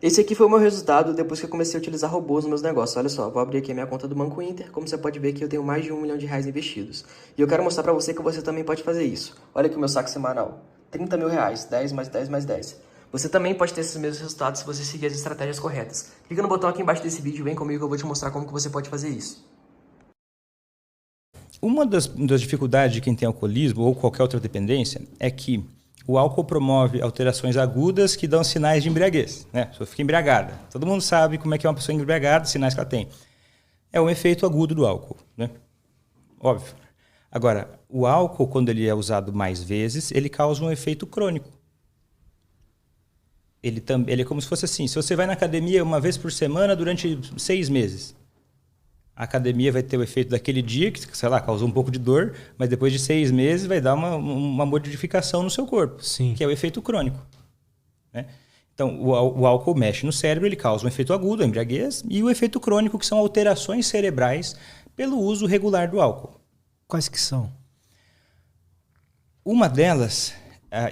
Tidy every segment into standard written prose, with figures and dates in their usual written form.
Esse aqui foi o meu resultado depois que eu comecei a utilizar robôs nos meus negócios. Olha só, vou abrir aqui a minha conta do Banco Inter. Como você pode ver aqui, eu tenho mais de R$ 1 milhão investidos. E eu quero mostrar para você que você também pode fazer isso. Olha aqui o meu saque semanal. R$ 30 mil, 10 mais 10 mais 10. Você também pode ter esses mesmos resultados se você seguir as estratégias corretas. Clica no botão aqui embaixo desse vídeo e vem comigo que eu vou te mostrar como que você pode fazer isso. Uma das dificuldades de quem tem alcoolismo ou qualquer outra dependência é que o álcool promove alterações agudas que dão sinais de embriaguez, né? A pessoa fica embriagada. Todo mundo sabe como é que é uma pessoa embriagada, os sinais que ela tem. É um efeito agudo do álcool, né? Óbvio. Agora, o álcool, quando ele é usado mais vezes, ele causa um efeito crônico. Ele é como se fosse assim, se você vai na academia uma vez por semana durante 6 meses, a academia vai ter o efeito daquele dia, que, sei lá, causou um pouco de dor, mas depois de 6 meses vai dar uma modificação no seu corpo, Sim. que é o efeito crônico, né? Então, o álcool mexe no cérebro, ele causa um efeito agudo, a embriaguez, e o efeito crônico, que são alterações cerebrais pelo uso regular do álcool. Quais que são? Uma delas,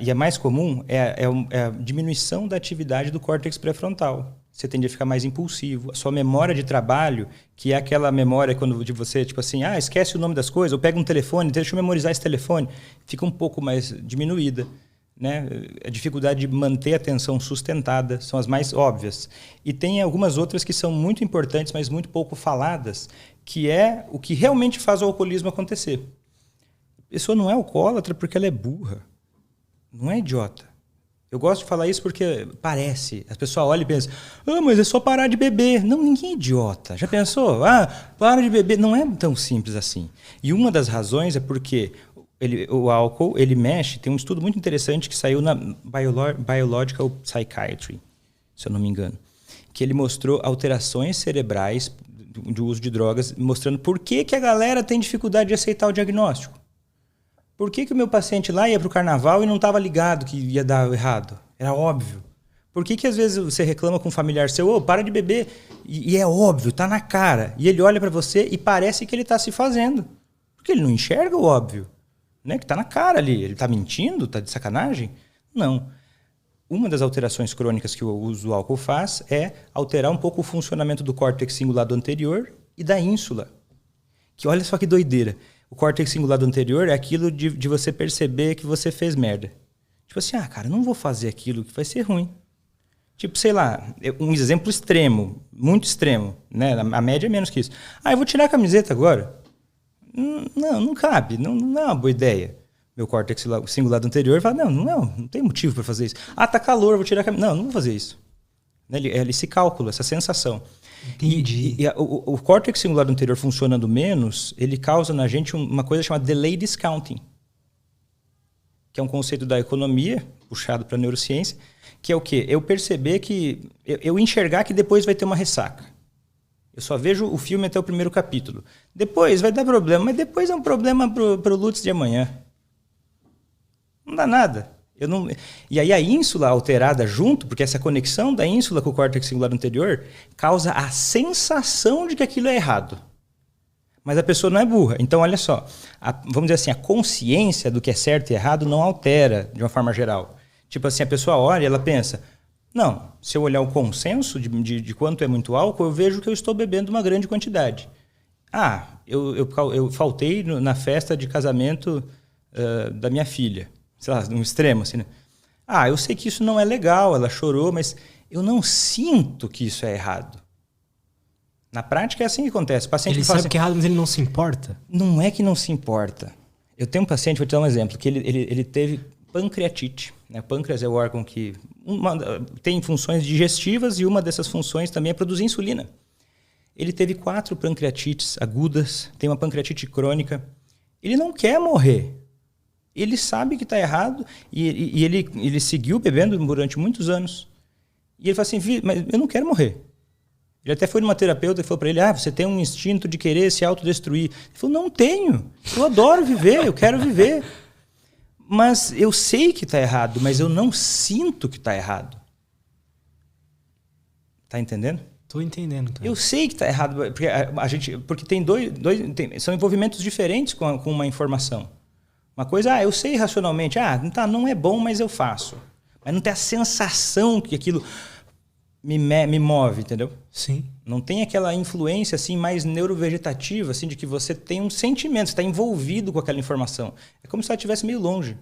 e a mais comum, é a diminuição da atividade do córtex pré-frontal. Você tende a ficar mais impulsivo. A sua memória de trabalho, que é aquela memória quando de você, tipo assim, esquece o nome das coisas, ou pega um telefone, deixa eu memorizar esse telefone, fica um pouco mais diminuída, né? A dificuldade de manter a atenção sustentada são as mais óbvias. E tem algumas outras que são muito importantes, mas muito pouco faladas, que é o que realmente faz o alcoolismo acontecer. A pessoa não é alcoólatra porque ela é burra, não é idiota. Eu gosto de falar isso porque parece. As pessoas olham e pensam, mas é só parar de beber. Não, ninguém é idiota. Já pensou? Para de beber. Não é tão simples assim. E uma das razões é porque o álcool, ele mexe. Tem um estudo muito interessante que saiu na Biological Psychiatry, se eu não me engano, que ele mostrou alterações cerebrais do uso de drogas, mostrando por que a galera tem dificuldade de aceitar o diagnóstico. Por que o meu paciente lá ia para o carnaval e não estava ligado que ia dar errado? Era óbvio. Por que às vezes você reclama com um familiar seu, para de beber, e é óbvio, está na cara. E ele olha para você e parece que ele está se fazendo. Porque ele não enxerga o óbvio, né? Que está na cara ali. Ele está mentindo? Está de sacanagem? Não. Uma das alterações crônicas que o uso do álcool faz é alterar um pouco o funcionamento do córtex cingulado anterior e da ínsula. Que olha só que doideira. O córtex cingulado anterior é aquilo de você perceber que você fez merda. Tipo assim, cara, não vou fazer aquilo que vai ser ruim. Tipo, sei lá, um exemplo extremo, muito extremo, né? A média é menos que isso. Eu vou tirar a camiseta agora. Não cabe, não é uma boa ideia. Meu córtex cingulado anterior fala, não tem motivo para fazer isso. Tá calor, vou tirar a camiseta. Não vou fazer isso. Ele se calcula, essa sensação. Entendi. E o córtex cingulado anterior funcionando menos, ele causa na gente uma coisa chamada delay discounting, que é um conceito da economia, puxado para a neurociência, que é o quê? Eu perceber que... Eu enxergar que depois vai ter uma ressaca. Eu só vejo o filme até o primeiro capítulo. Depois vai dar problema, mas depois é um problema para o Lutz de amanhã. Não dá nada. E aí a ínsula alterada junto, porque essa conexão da ínsula com o córtex cingulado anterior causa a sensação de que aquilo é errado. Mas a pessoa não é burra. Então, olha só, vamos dizer assim, a consciência do que é certo e errado não altera de uma forma geral. Tipo assim, a pessoa olha e ela pensa, não, se eu olhar o consenso de quanto é muito álcool, eu vejo que eu estou bebendo uma grande quantidade. Eu faltei na festa de casamento da minha filha. Sei lá, num extremo, assim, né? Eu sei que isso não é legal, ela chorou, mas eu não sinto que isso é errado. Na prática é assim que acontece. O paciente Ele fala sabe que é errado, mas ele não se importa? Não é que não se importa. Eu tenho um paciente, vou te dar um exemplo, que ele teve pancreatite. Né? O pâncreas é o órgão que tem funções digestivas e uma dessas funções também é produzir insulina. Ele teve 4 pancreatites agudas, tem uma pancreatite crônica. Ele não quer morrer. Ele sabe que está errado e ele seguiu bebendo durante muitos anos. E ele fala assim, mas eu não quero morrer. Ele até foi numa terapeuta e falou para ele, você tem um instinto de querer se autodestruir. Ele falou, não tenho. Eu adoro viver, eu quero viver. Mas eu sei que está errado, mas eu não sinto que está errado. Tá entendendo? Tô entendendo, cara. Eu sei que está errado, porque tem são envolvimentos diferentes com uma informação. Uma coisa, eu sei racionalmente, não é bom, mas eu faço. Mas não tem a sensação que aquilo me move, entendeu? Sim. Não tem aquela influência assim mais neurovegetativa, assim, de que você tem um sentimento, você está envolvido com aquela informação. É como se ela estivesse meio longe.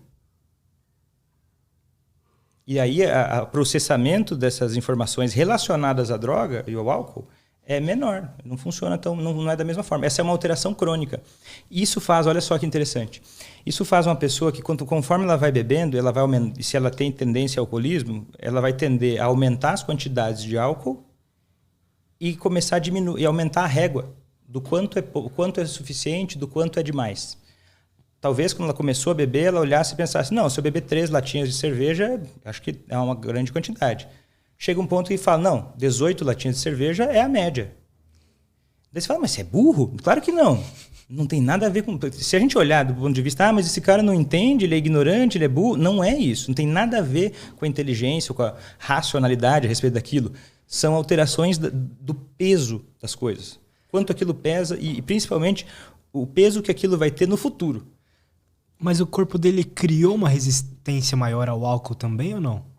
E aí o processamento dessas informações relacionadas à droga e ao álcool é menor, não funciona tão, não é da mesma forma. Essa é uma alteração crônica. Isso faz, olha só que interessante, isso faz uma pessoa que conforme ela vai bebendo, ela vai se ela tem tendência ao alcoolismo, ela vai tender a aumentar as quantidades de álcool e começar a diminuir, e aumentar a régua do quanto é suficiente, do quanto é demais. Talvez quando ela começou a beber, ela olhasse e pensasse, não, se eu beber 3 latinhas de cerveja, acho que é uma grande quantidade. Chega um ponto que fala, não, 18 latinhas de cerveja é a média. Daí você fala, mas você é burro? Claro que não. Não tem nada a ver com... Se a gente olhar do ponto de vista, mas esse cara não entende, ele é ignorante, ele é burro. Não é isso. Não tem nada a ver com a inteligência, com a racionalidade a respeito daquilo. São alterações do peso das coisas. Quanto aquilo pesa e principalmente o peso que aquilo vai ter no futuro. Mas o corpo dele criou uma resistência maior ao álcool também ou não?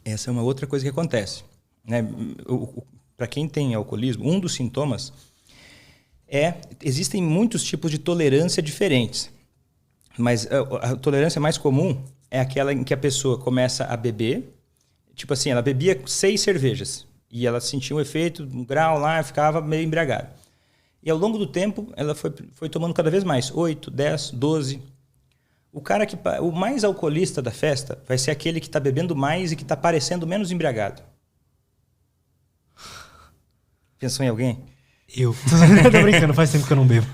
Essa é uma outra coisa que acontece. Né? Para quem tem alcoolismo, um dos sintomas existem muitos tipos de tolerância diferentes. Mas a tolerância mais comum é aquela em que a pessoa começa a beber. Tipo assim, ela bebia 6 cervejas. E ela sentia um efeito, um grau lá, ficava meio embriagada. E ao longo do tempo, ela foi tomando cada vez mais. 8, 10, 12... O mais alcoolista da festa vai ser aquele que está bebendo mais e que está parecendo menos embriagado. Pensou em alguém? Eu. Tô brincando, faz tempo que eu não bebo.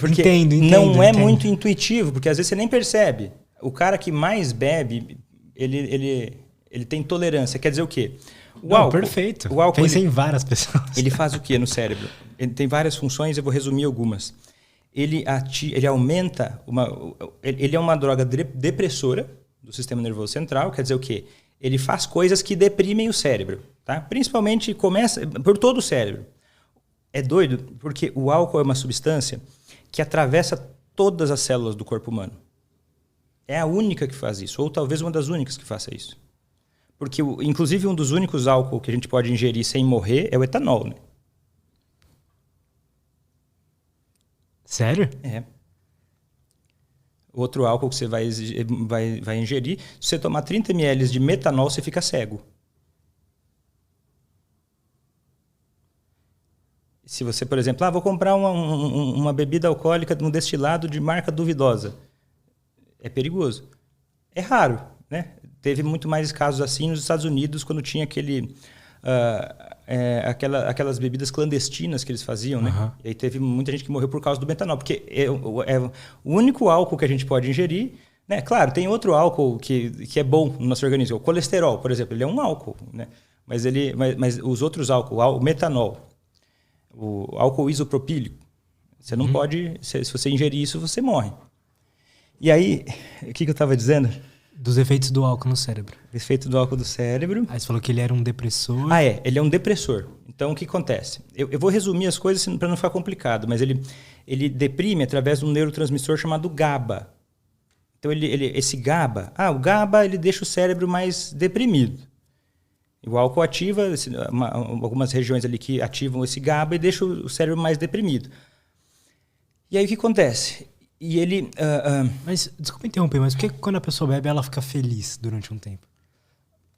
Porque não é muito intuitivo, porque às vezes você nem percebe. O cara que mais bebe, ele tem tolerância. Quer dizer o quê? O álcool, perfeito. O álcool, pensei em várias pessoas. Ele faz o quê no cérebro? Ele tem várias funções, eu vou resumir algumas. Ele aumenta... Ele é uma droga depressora do sistema nervoso central. Quer dizer o quê? Ele faz coisas que deprimem o cérebro. Tá? Principalmente começa por todo o cérebro. É doido porque o álcool é uma substância que atravessa todas as células do corpo humano. É a única que faz isso. Ou talvez uma das únicas que faça isso. Porque, inclusive, um dos únicos álcool que a gente pode ingerir sem morrer é o etanol, né? Sério? É. Outro álcool que você vai ingerir, se você tomar 30 ml de metanol, você fica cego. Se você, por exemplo, vou comprar uma bebida alcoólica, um destilado de marca duvidosa, é perigoso. É raro, né? Teve muito mais casos assim nos Estados Unidos, quando tinha aquelas bebidas clandestinas que eles faziam, né? Uhum. E aí teve muita gente que morreu por causa do metanol, porque é o único álcool que a gente pode ingerir, né? Claro, tem outro álcool que é bom no nosso organismo. O colesterol, por exemplo, ele é um álcool, né? Mas os outros álcools, o metanol, o álcool isopropílico, você não pode... Se você ingerir isso, você morre. E aí, o que eu estava dizendo? Dos efeitos do álcool no cérebro. Efeito do álcool do cérebro. Aí você falou que ele era um depressor. Ele é um depressor. Então, o que acontece? Eu vou resumir as coisas para não ficar complicado, mas ele deprime através de um neurotransmissor chamado GABA. Então, esse GABA... o GABA ele deixa o cérebro mais deprimido. O álcool ativa algumas regiões ali que ativam esse GABA e deixa o cérebro mais deprimido. E aí, o que acontece? E ele... Mas, desculpa interromper, mas por que quando a pessoa bebe, ela fica feliz durante um tempo?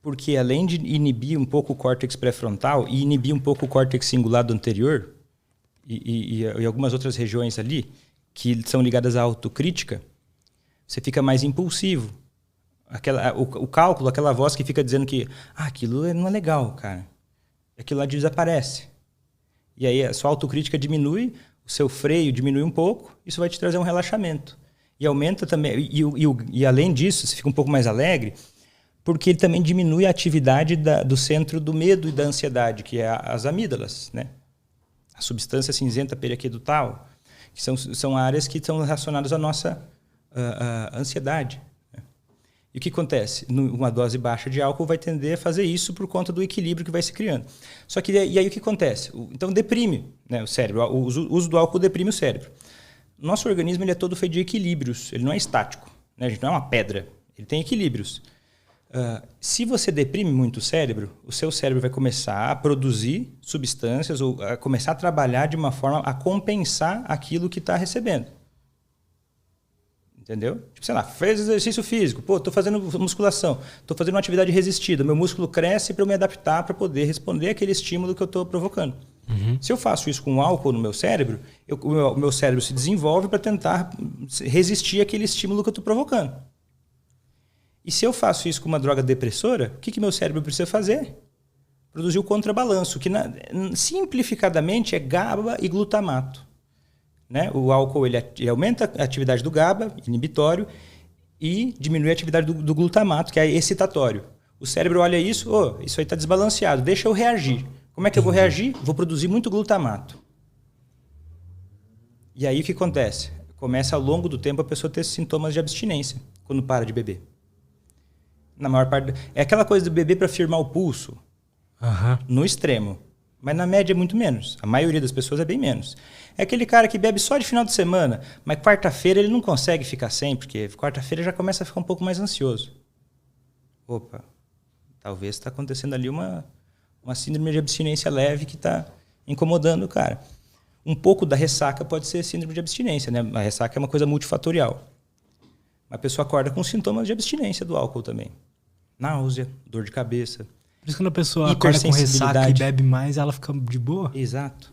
Porque além de inibir um pouco o córtex pré-frontal e inibir um pouco o córtex cingulado anterior e algumas outras regiões ali que são ligadas à autocrítica, você fica mais impulsivo. O cálculo, aquela voz que fica dizendo que aquilo não é legal, cara. Aquilo lá desaparece. E aí a sua autocrítica diminui, o seu freio diminui um pouco, isso vai te trazer um relaxamento. E aumenta também, e além disso, você fica um pouco mais alegre, porque ele também diminui a atividade do centro do medo e da ansiedade, que é as amígdalas, né? A substância cinzenta periaquedutal, que são áreas que estão relacionadas à nossa ansiedade. Né? E o que acontece? Uma dose baixa de álcool vai tender a fazer isso por conta do equilíbrio que vai se criando. Só que e aí o que acontece? Então deprime, né, o cérebro. O uso do álcool deprime o cérebro. Nosso organismo ele é todo feito de equilíbrios, ele não é estático, né? A gente não é uma pedra, ele tem equilíbrios. Se você deprime muito o seu cérebro vai começar a produzir substâncias ou a começar a trabalhar de uma forma a compensar aquilo que está recebendo. Entendeu? Tipo, sei lá, fez exercício físico, pô, tô fazendo musculação, tô fazendo uma atividade resistida, meu músculo cresce para eu me adaptar para poder responder aquele estímulo que eu estou provocando. Se eu faço isso com álcool no meu cérebro, o meu cérebro se desenvolve para tentar resistir àquele estímulo que eu estou provocando. E se eu faço isso com uma droga depressora, o que meu cérebro precisa fazer? Produzir o contrabalanço, que simplificadamente é GABA e glutamato. Né? O álcool ele aumenta a atividade do GABA, inibitório, e diminui a atividade do glutamato, que é excitatório. O cérebro olha isso, isso aí está desbalanceado, deixa eu reagir. Como é que eu vou reagir? Vou produzir muito glutamato. E aí o que acontece? Começa ao longo do tempo a pessoa ter sintomas de abstinência quando para de beber. Na maior parte. É aquela coisa de beber para firmar o pulso. No extremo. Mas na média é muito menos. A maioria das pessoas é bem menos. É aquele cara que bebe só de final de semana, mas quarta-feira ele não consegue ficar sem, porque quarta-feira já começa a ficar um pouco mais ansioso. Opa, talvez está acontecendo ali uma síndrome de abstinência leve que está incomodando o cara. Um pouco da ressaca pode ser síndrome de abstinência, né? A ressaca é uma coisa multifatorial. A pessoa acorda com sintomas de abstinência do álcool também. Náusea, dor de cabeça. Por isso que quando a pessoa acorda com ressaca e bebe mais, ela fica de boa? Exato.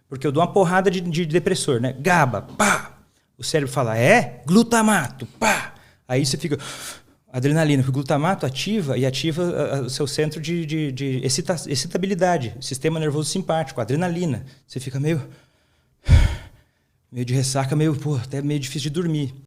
Porque eu dou uma porrada de depressor, né? GABA, pá! O cérebro fala, glutamato, pá! Aí você fica... Adrenalina, porque o glutamato ativa o seu centro de excitabilidade, sistema nervoso simpático, adrenalina. Você fica meio de ressaca, até meio difícil de dormir.